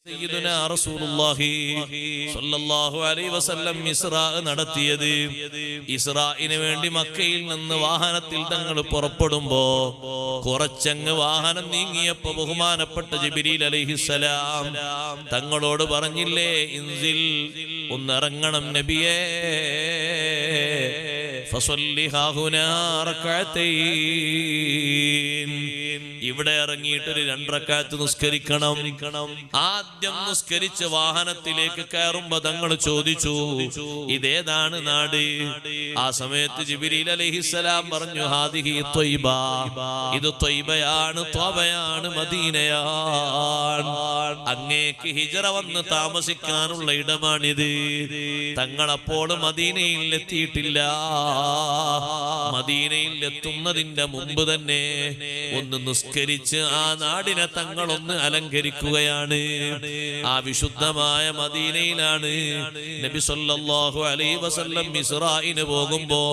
സയ്യിദുനാ റസൂലുള്ളാഹി സ്വല്ലല്ലാഹു അലൈഹി വസല്ലം ഇസ്റാ നടത്തിയത്. ഇസ്റാഇന് വേണ്ടി മക്കയിൽ നിന്ന് വാഹനത്തിൽ തങ്ങൾ പുറപ്പെടുമ്പോ കുറച്ചങ്ങ് വാഹനം നീങ്ങിയപ്പോ ബഹുമാനപ്പെട്ട ജിബ്രീൽ അലൈഹിസ്സലാം തങ്ങളോട് പറഞ്ഞില്ലേ, ഇൻസിൽ, ഒന്നിറങ്ങണം നബിയേ, ഫസല്ലി ഹാഹുനാ റകഅതൈൻ, ഇവിടെ ഇറങ്ങിയിട്ടൊരു 2 റക്അത്ത് നിസ്കരിക്കണം. ആദ്യം നിസ്കരിച്ച് വാഹനത്തിലേക്ക് കയറുമ്പോ തങ്ങൾ ചോദിച്ചു, ഇതേതാണ് നാട്? ആ സമയത്ത് ജിബ്രീൽ അലൈഹിസ്സലാം പറഞ്ഞു, ഹാദിഹി ത്വയ്ബ, ഇത് ത്വയ്ബയാണ്, ത്വബയാണ്, മദീനയാണ്, അങ്ങേക്ക് ഹിജ്റ വന്ന് താമസിക്കാനുള്ള ഇടമാണിത്. തങ്ങളപ്പോൾ മദീനയിൽ എത്തിയിട്ടില്ല. മദീനയിൽ എത്തുന്നതിന്റെ മുമ്പ് തന്നെ ഒന്ന് നിസ്കരിച്ച് ആ നാടിനെ തങ്ങളൊന്ന് അലങ്കരിക്കുകയാണ്. ആ വിശുദ്ധമായ മദീനയിലാണ് നബി സല്ലല്ലാഹു അലൈഹി വസല്ലം ഇസ്റാഇന് പോകുമ്പോ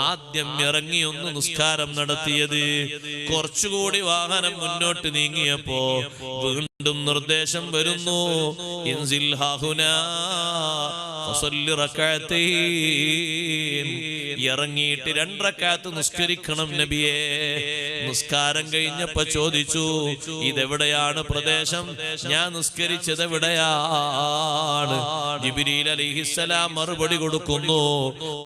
ആദ്യം ഇറങ്ങി ഒന്ന് നിസ്കാരം നടത്തിയത്. കുറച്ചുകൂടി വാഹനം മുന്നോട്ട് നീങ്ങിയപ്പോ വീണ്ടും നിർദ്ദേശം വരുന്നു, ഇൻസിൽ ഹാഹുനാ ഫസല്ലി റകഅതൈൻ, ഇറങ്ങിയിട്ട് 2 റക്അത്ത് നിസ്കരിക്കണം നബിയേ. നിസ്കാരം കഴിഞ്ഞപ്പോ ചോദിച്ചു, ഇതെവിടെയാണ് പ്രദേശം? ഞാൻ നിസ്കരിച്ചത് എവിടെയാണ്? ജിബ്രീൽ അലൈഹിസ്സലാം മറുപടി കൊടുക്കുന്നു,